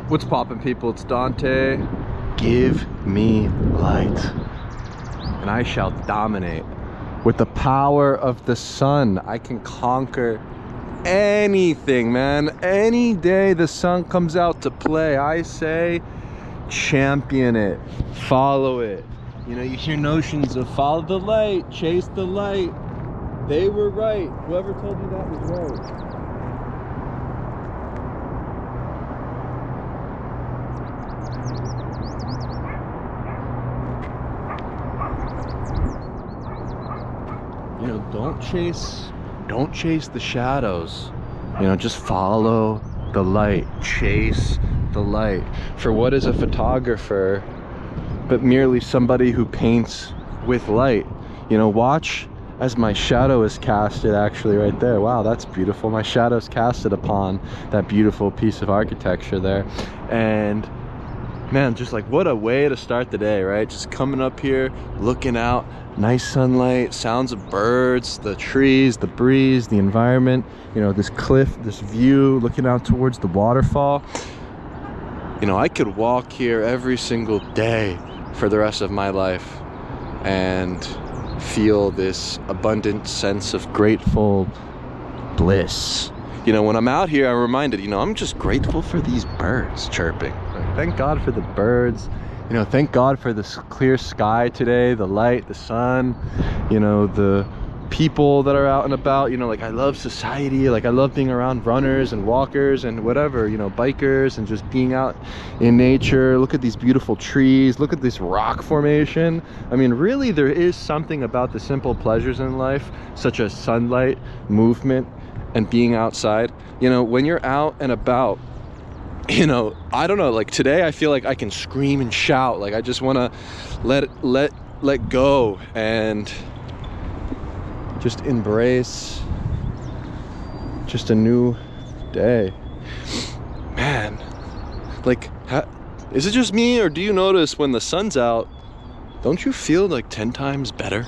What's poppin', people? It's Dante. Give me light, and I shall dominate. With the power of the sun, I can conquer anything, man. Any day the sun comes out to play, I say, champion it, follow it. You know, you hear notions of follow the light, chase the light. They were right. Whoever told you that was right. You know, don't chase the shadows. You know, just follow the light, chase the light. For what is a photographer but merely somebody who paints with light? You know, watch as my shadow is casted actually right there. Wow, that's beautiful. My shadow's casted upon that beautiful piece of architecture there. And man, just like what a way to start the day, right? Just coming up here, looking out, nice sunlight, sounds of birds, the trees, the breeze, the environment, you know, this cliff, this view, looking out towards the waterfall. You know, I could walk here every single day for the rest of my life and feel this abundant sense of grateful bliss. You know, when I'm out here, I'm reminded, you know, I'm just grateful for these birds chirping. Thank God for the birds. You know, thank God for this clear sky today, the light, the sun, you know, the people that are out and about. You know, like I love society, like I love being around runners and walkers and whatever, you know, bikers, and just being out in nature. Look at these beautiful trees, look at this rock formation. I mean, really, there is something about the simple pleasures in life, such as sunlight, movement, and being outside. You know, when you're out and about, you know, I don't know, like today I feel like I can scream and shout. Like I just want to let go and just embrace just a new day. Man, like, is it just me, or do you notice when the sun's out, don't you feel like 10 times better?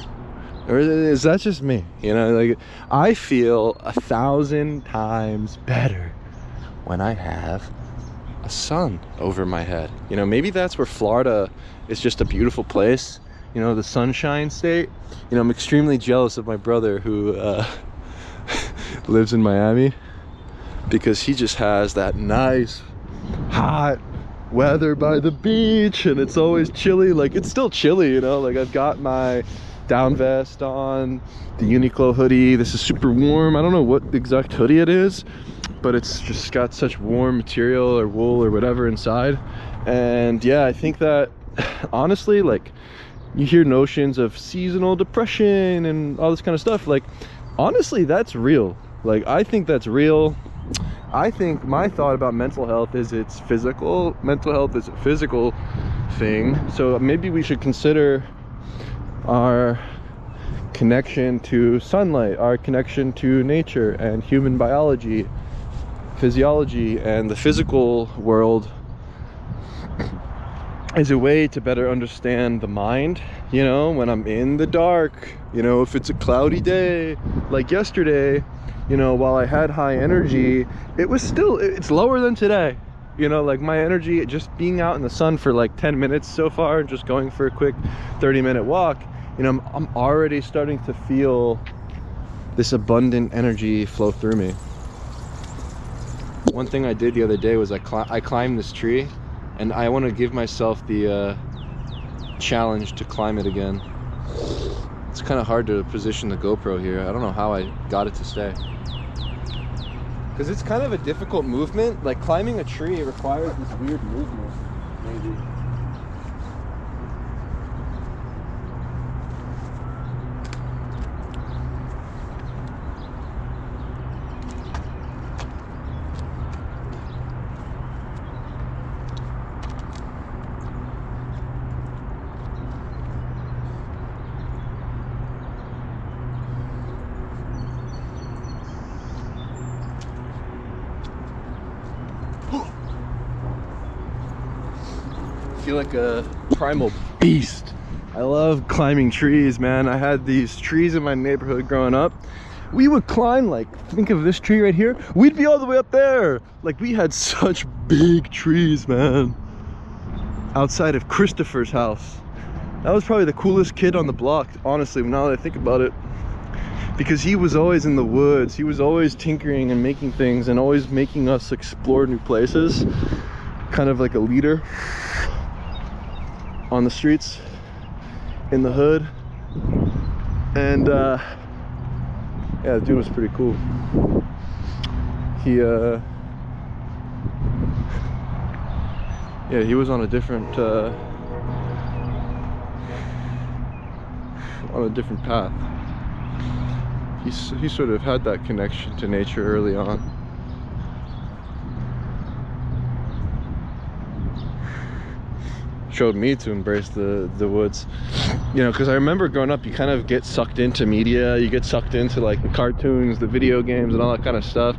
Or is that just me? You know, like I feel 1,000 times better when I have a sun over my head. You know, maybe that's where Florida is just a beautiful place. You know, the sunshine state. You know, I'm extremely jealous of my brother who lives in Miami, because he just has that nice hot weather by the beach, and it's always chilly. Like it's still chilly, you know, like I've got my down vest on, the Uniqlo hoodie. This is super warm. I don't know what exact hoodie it is, but it's just got such warm material or wool or whatever inside. And yeah, I think that honestly, like, you hear notions of seasonal depression and all this kind of stuff. Like, honestly, that's real. Like, I think that's real. I think my thought about mental health is it's physical. Mental health is a physical thing. So maybe we should consider our connection to sunlight, our connection to nature and human biology, physiology, and the physical world as a way to better understand the mind. You know, when I'm in the dark, you know, if it's a cloudy day like yesterday, you know, while I had high energy, it's lower than today. You know, like my energy, just being out in the sun for like 10 minutes so far, just going for a quick 30-minute walk, you know, I'm already starting to feel this abundant energy flow through me. One thing I did the other day was I climbed this tree, and I want to give myself the challenge to climb it again. It's kind of hard to position the GoPro here. I don't know how I got it to stay, because it's kind of a difficult movement. Like climbing a tree requires this weird movement, maybe. I feel like a primal beast. I love climbing trees, man. I had these trees in my neighborhood growing up we would climb, like, think of this tree right here, we'd be all the way up there. Like, we had such big trees, man. Outside of Christopher's house. That was probably the coolest kid on the block, honestly, now that I think about it. Because he was always in the woods, he was always tinkering and making things and always making us explore new places. Kind of like a leader on the streets, in the hood. And yeah, the dude was pretty cool. He yeah, he was on a different path. He sort of had that connection to nature early on. Showed me to embrace the woods, you know, because I remember growing up, you kind of get sucked into media, you get sucked into like the cartoons, the video games, and all that kind of stuff.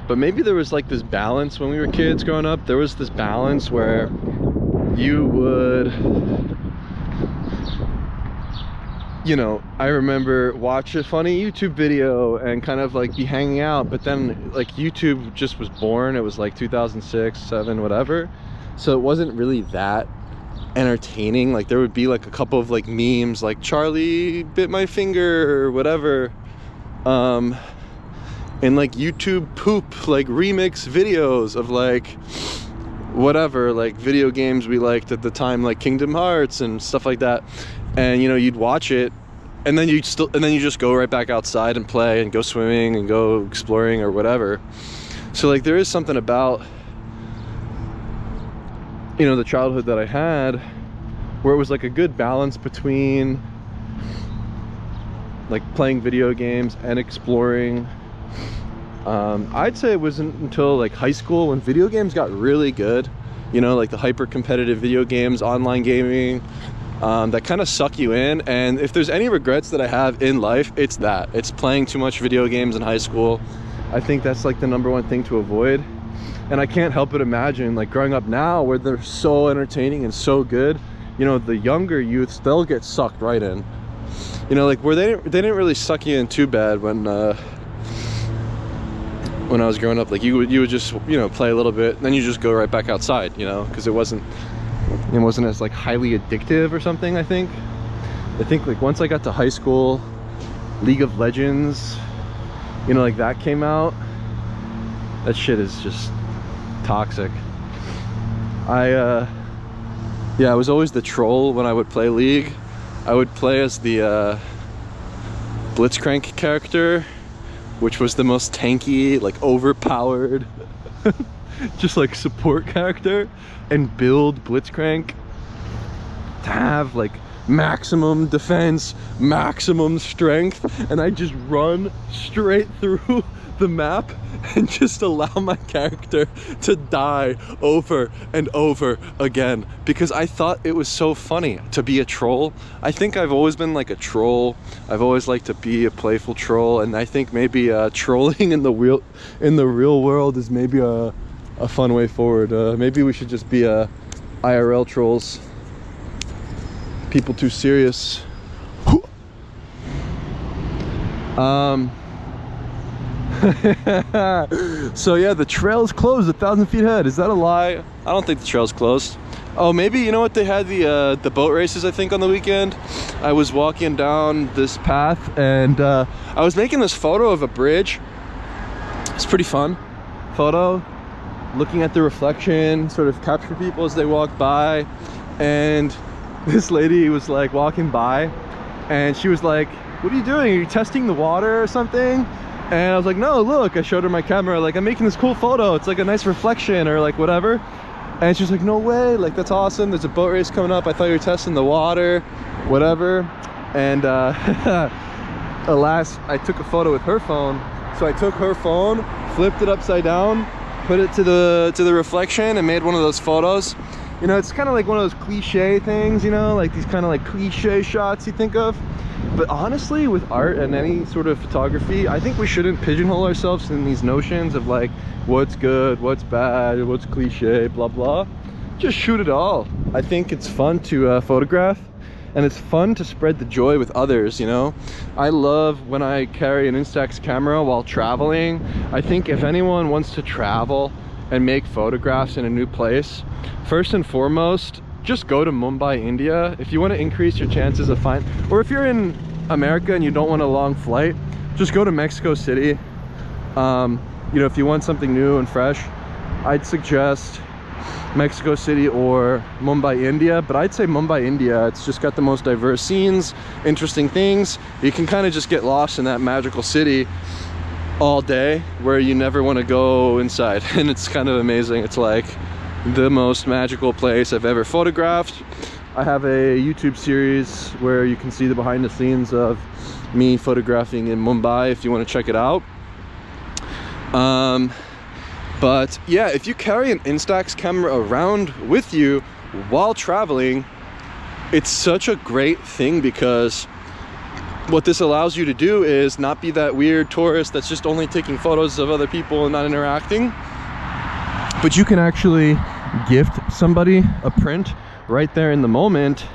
But maybe there was like this balance when we were kids growing up. There was this balance where you would, you know, I remember watch a funny YouTube video and kind of like be hanging out, but then like YouTube just was born. It was like 2006, 7, whatever. So it wasn't really that entertaining. Like there would be like a couple of like memes like Charlie bit my finger or whatever. And like YouTube poop like remix videos of like whatever, like video games we liked at the time, like Kingdom Hearts and stuff like that. And you know, you'd watch it and then you just go right back outside and play and go swimming and go exploring or whatever. So like there is something about, you know, the childhood that I had where it was like a good balance between like playing video games and exploring. I'd say it wasn't until like high school when video games got really good, you know, like the hyper competitive video games, online gaming, that kind of suck you in. And if there's any regrets that I have in life, it's that. It's playing too much video games in high school. I think that's like the #1 thing to avoid. And I can't help but imagine like growing up now where they're so entertaining and so good, you know, the younger youths, they'll get sucked right in. You know, like where they didn't really suck you in too bad when I was growing up. Like you would just, you know, play a little bit, then you just go right back outside, you know, because it wasn't as like highly addictive or something. I think like once I got to high school, League of Legends, you know, like that came out. That shit is just toxic. Yeah, I was always the troll when I would play League. I would play as the Blitzcrank character, which was the most tanky, like overpowered just like support character, and build Blitzcrank to have like maximum defense, maximum strength, and I just run straight through the map and just allow my character to die over and over again because I thought it was so funny to be a troll. I think I've always been like a troll. I've always liked to be a playful troll, and I think maybe trolling in the real world is maybe a fun way forward. Maybe we should just be IRL trolls. People too serious. So yeah, the trail's closed 1,000 feet ahead. Is that a lie? I don't think the trail's closed. Oh, maybe, you know what, they had the boat races, I think, on the weekend. I was walking down this path and I was making this photo of a bridge. It's pretty fun photo, looking at the reflection, sort of capture people as they walk by. And this lady was like walking by and she was like, "What are you doing? Are you testing the water or something?" And I was like, "No, look." I showed her my camera, like, "I'm making this cool photo. It's like a nice reflection," or like whatever. And she's like, "No way, like that's awesome. There's a boat race coming up. I thought you were testing the water," whatever. And alas, I took a photo with her phone. So I took her phone, flipped it upside down, put it to the reflection, and made one of those photos. You know, it's kind of like one of those cliche things, you know, like these kind of like cliche shots you think of. But honestly, with art and any sort of photography, I think we shouldn't pigeonhole ourselves in these notions of like what's good, what's bad, what's cliche, blah blah. Just shoot it all. I think it's fun to photograph, and it's fun to spread the joy with others, you know. I love when I carry an Instax camera while traveling. I think if anyone wants to travel and make photographs in a new place, first and foremost, just go to Mumbai, India. If you want to increase your chances of or if you're in America and you don't want a long flight, just go to Mexico City. You know, if you want something new and fresh, I'd suggest Mexico City or Mumbai, India. But I'd say Mumbai, India. It's just got the most diverse scenes, interesting things. You can kind of just get lost in that magical city all day, where you never want to go inside. And it's kind of amazing. It's like the most magical place I've ever photographed. I have a YouTube series where you can see the behind the scenes of me photographing in Mumbai if you want to check it out. But yeah, if you carry an Instax camera around with you while traveling, it's such a great thing, because what this allows you to do is not be that weird tourist that's just only taking photos of other people and not interacting, but you can actually gift somebody a print right there in the moment,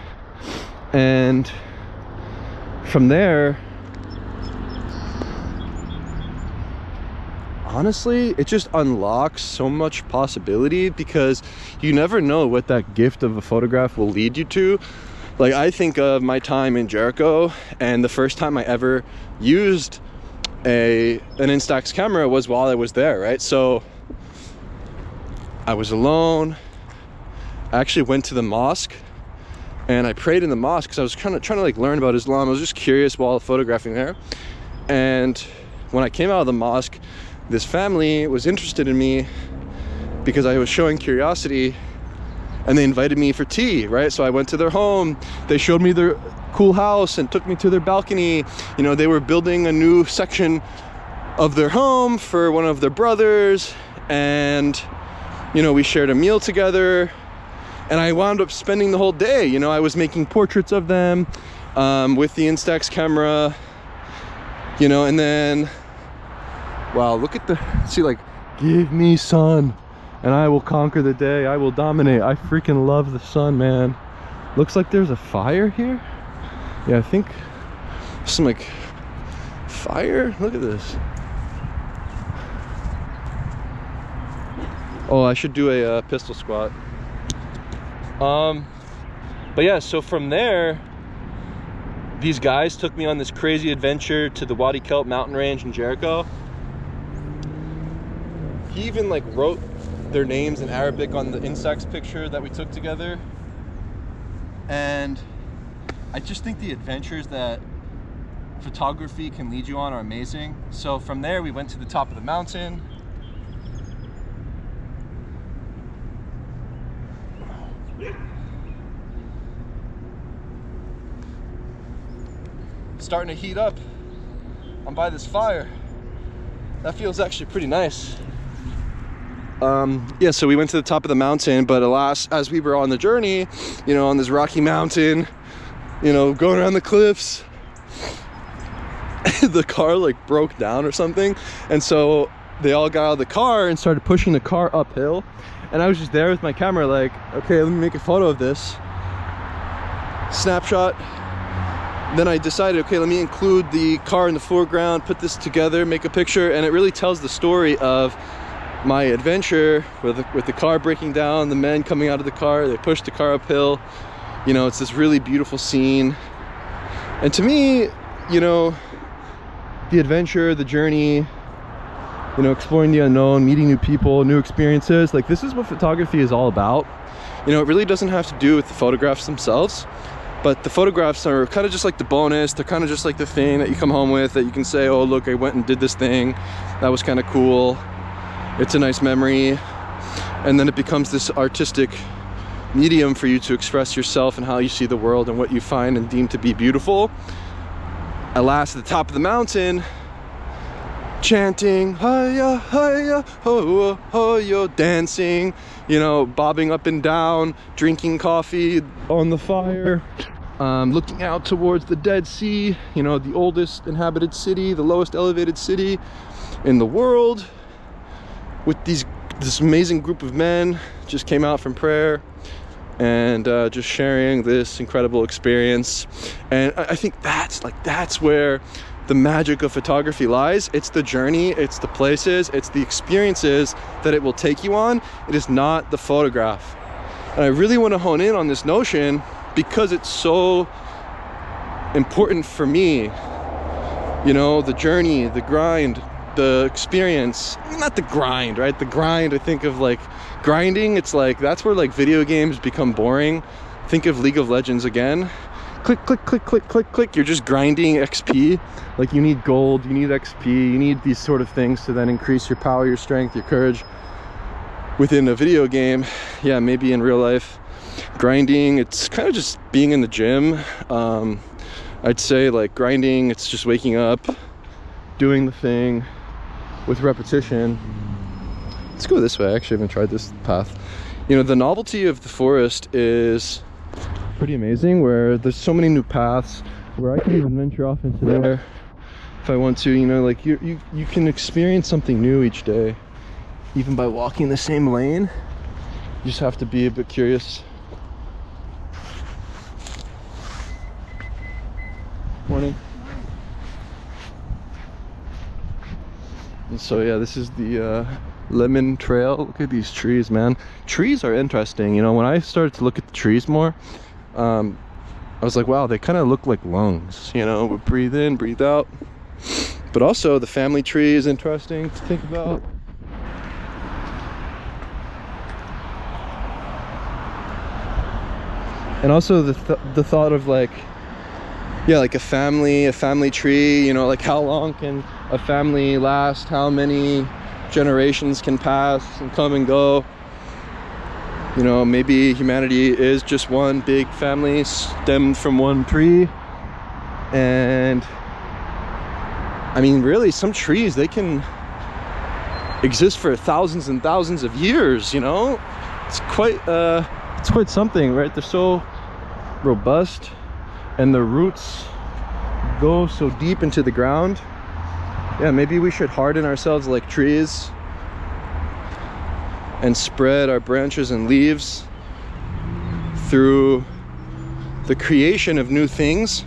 and from there, honestly, it just unlocks so much possibility, because you never know what that gift of a photograph will lead you to. Like, I think of my time in Jericho, and the first time I ever used an Instax camera was while I was there, right? So I was alone. I actually went to the mosque and I prayed in the mosque because I was trying to like learn about Islam. I was just curious while photographing there. And when I came out of the mosque, this family was interested in me because I was showing curiosity, and they invited me for tea, right? So I went to their home. They showed me their cool house and took me to their balcony. You know, they were building a new section of their home for one of their brothers, and you know, we shared a meal together, and I wound up spending the whole day. You know, I was making portraits of them with the Instax camera, you know, and then, wow, look at see, like, give me sun and I will conquer the day. I will dominate. I freaking love the sun, man. Looks like there's a fire here. Yeah, I think some like fire. Look at this. Oh, I should do a pistol squat. But yeah, so from there, these guys took me on this crazy adventure to the Wadi Kelt mountain range in Jericho. He even like wrote their names in Arabic on the Instax picture that we took together. And I just think the adventures that photography can lead you on are amazing. So from there, we went to the top of the mountain. Starting to heat up. I'm by this fire. That feels actually pretty nice. Yeah, so we went to the top of the mountain, but alas, as we were on the journey, you know, on this rocky mountain, you know, going around the cliffs, the car like broke down or something. And so they all got out of the car and started pushing the car uphill. And I was just there with my camera like, okay, let me make a photo of this. Snapshot. Then I decided, okay, let me include the car in the foreground, put this together, make a picture, and it really tells the story of my adventure with the car breaking down, the men coming out of the car, they pushed the car uphill. You know, it's this really beautiful scene. And to me, you know, the adventure, the journey, you know, exploring the unknown, meeting new people, new experiences, like this is what photography is all about. You know, it really doesn't have to do with the photographs themselves, but the photographs are kind of just like the bonus. They're kind of just like the thing that you come home with that you can say, oh, look, I went and did this thing. That was kind of cool. It's a nice memory. And then it becomes this artistic medium for you to express yourself and how you see the world and what you find and deem to be beautiful. At last, at the top of the mountain, chanting, hiya, hiya, ho, ho, yo, dancing, you know, bobbing up and down, drinking coffee on the fire, looking out towards the Dead Sea, you know, the oldest inhabited city, the lowest elevated city in the world, with this amazing group of men just came out from prayer. and just sharing this incredible experience. And I think that's where the magic of photography lies. It's the journey, it's the places, it's the experiences that it will take you on. It is not the photograph. And I really want to hone in on this notion because it's so important for me. You know, the journey, the grind, the experience. Not the grind, right? The grind, I think of like grinding. It's like, that's where like video games become boring. Think of League of Legends again. Click, click, click, click, click, click. You're just grinding XP. Like, you need gold, you need XP, you need these sort of things to then increase your power, your strength, your courage. Within a video game, yeah, maybe in real life, grinding, it's kind of just being in the gym. I'd say like grinding, it's just waking up, doing the thing with repetition. Let's go this way. I actually haven't tried this path. You know, the novelty of the forest is pretty amazing, where there's so many new paths where I can even venture off into there if I want to. You know, like you can experience something new each day, even by walking the same lane. You just have to be a bit curious. Morning. And so yeah, this is the lemon trail. Look at these trees, man. Trees are interesting. You know, when I started to look at the trees more, I was like, wow, they kind of look like lungs. You know, we breathe in, breathe out. But also the family tree is interesting to think about. And also the thought of like, yeah, like a family tree, you know, like how long can a family last? How many generations can pass and come and go? You know, maybe humanity is just one big family stemmed from one tree. And I mean, really, some trees, they can exist for thousands and thousands of years, you know? It's quite something, right? They're so robust, and the roots go so deep into the ground. Yeah, maybe we should harden ourselves like trees and spread our branches and leaves through the creation of new things.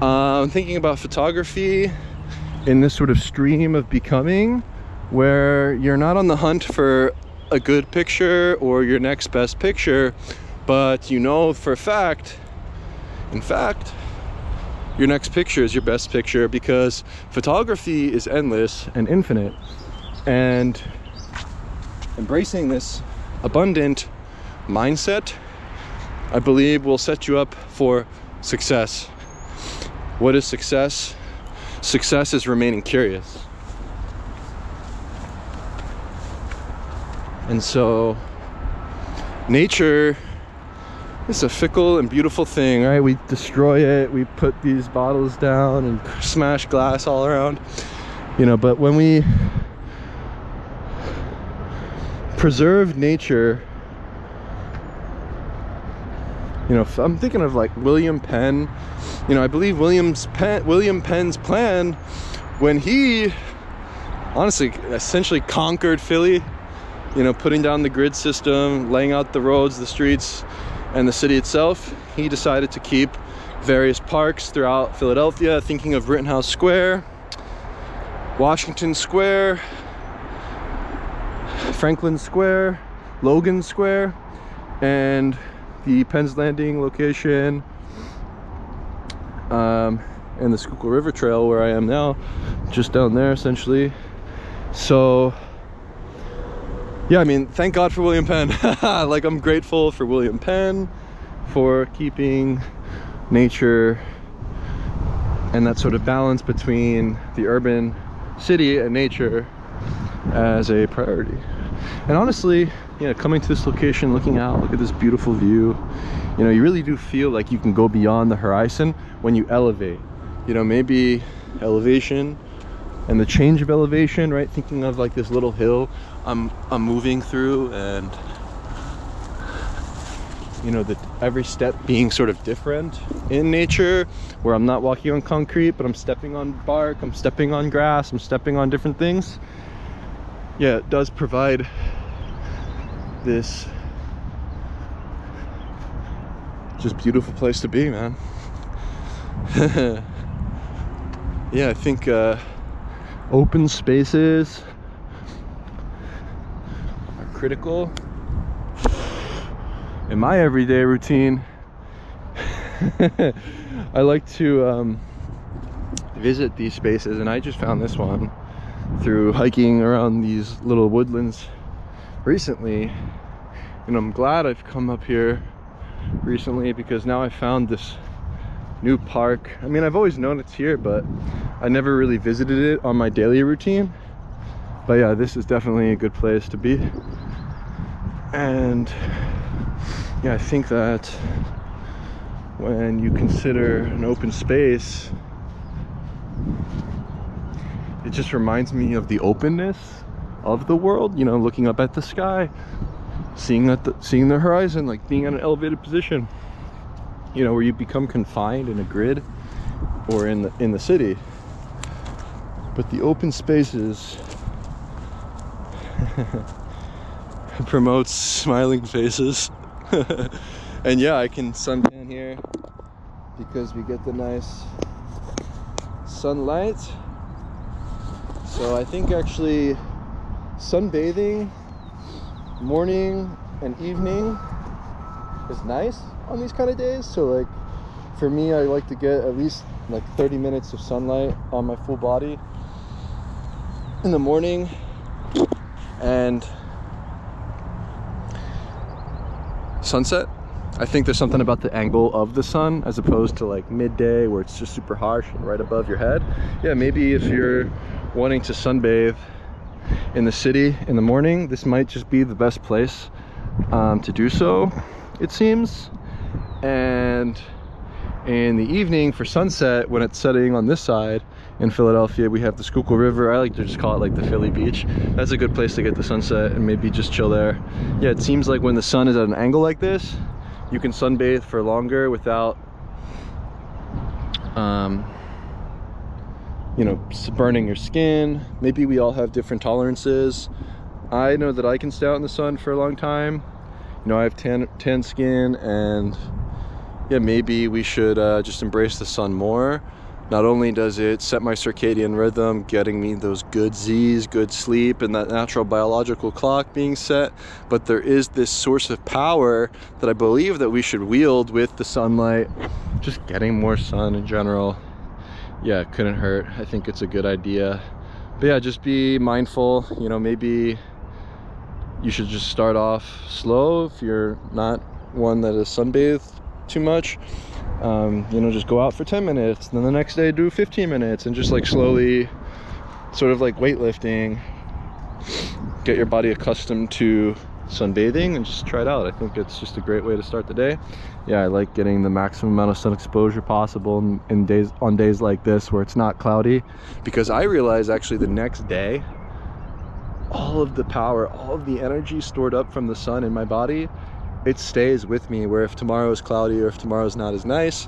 I'm thinking about photography in this sort of stream of becoming, where you're not on the hunt for a good picture or your next best picture, but you know for a fact, in fact, your next picture is your best picture, because photography is endless and infinite. And embracing this abundant mindset, I believe, will set you up for success. What is success? Success is remaining curious. And so nature is a fickle and beautiful thing, right? We destroy it, we put these bottles down and smash glass all around, you know, but when we preserve nature, you know, I'm thinking of like William Penn. You know, I believe William Penn's plan, when he honestly essentially conquered Philly, you know, putting down the grid system, laying out the roads, the streets, and the city itself, he decided to keep various parks throughout Philadelphia, thinking of Rittenhouse Square, Washington Square, Franklin Square, Logan Square, and the Penn's Landing location, and the Schuylkill River Trail, where I am now, just down there essentially. So yeah, I mean, thank God for William Penn. Like, I'm grateful for William Penn for keeping nature and that sort of balance between the urban city and nature as a priority. And honestly, you know, coming to this location, looking out, look at this beautiful view, you know, you really do feel like you can go beyond the horizon when you elevate. You know, maybe elevation and the change of elevation, right? Thinking of like this little hill I'm moving through, and you know, that every step being sort of different in nature, where I'm not walking on concrete, but I'm stepping on bark, I'm stepping on grass, I'm stepping on different things. Yeah, it does provide this just beautiful place to be, man. Yeah, I think open spaces are critical in my everyday routine. I like to visit these spaces, and I just found this one through hiking around these little woodlands recently, and I'm glad I've come up here recently because now I found this new park. I mean, I've always known it's here, but I never really visited it on my daily routine. But yeah, this is definitely a good place to be. And yeah, I think that when you consider an open space, it just reminds me of the openness of the world, you know, looking up at the sky, seeing the horizon, like being at an elevated position, you know, where you become confined in a grid or in the city. But the open spaces promotes smiling faces. And yeah, I can suntan here because we get the nice sunlight. So I think actually sunbathing morning and evening is nice on these kind of days. So like for me, I like to get at least like 30 minutes of sunlight on my full body in the morning. And sunset, I think there's something about the angle of the sun as opposed to like midday where it's just super harsh and right above your head. Yeah, maybe if you're wanting to sunbathe in the city in the morning, this might just be the best place to do so, it seems. And in the evening for sunset, when it's setting on this side in Philadelphia, we have the Schuylkill River. I like to just call it like the Philly Beach. That's a good place to get the sunset and maybe just chill there. Yeah, it seems like when the sun is at an angle like this, you can sunbathe for longer without you know, burning your skin. Maybe we all have different tolerances. I know that I can stay out in the sun for a long time. You know, I have tan skin, and yeah, maybe we should just embrace the sun more. Not only does it set my circadian rhythm, getting me those good Z's, good sleep, and that natural biological clock being set, but there is this source of power that I believe that we should wield with the sunlight. Just getting more sun in general. Yeah, it couldn't hurt. I think it's a good idea. But yeah, just be mindful. You know, maybe you should just start off slow if you're not one that is sunbathed too much. You know, just go out for 10 minutes, then the next day do 15 minutes, and just like slowly, sort of like weightlifting, get your body accustomed to sunbathing and just try it out. I think it's just a great way to start the day. Yeah, I like getting the maximum amount of sun exposure possible on days like this where it's not cloudy, because I realize actually the next day, all of the power, all of the energy stored up from the sun in my body, it stays with me. Where if tomorrow is cloudy or if tomorrow's not as nice,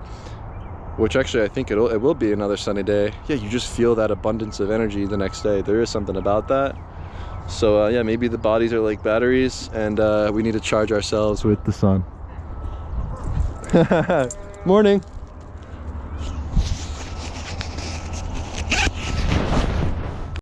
which actually I think it will be another sunny day, yeah, you just feel that abundance of energy the next day. There is something about that. So yeah, maybe the bodies are like batteries, and we need to charge ourselves with the sun. Morning.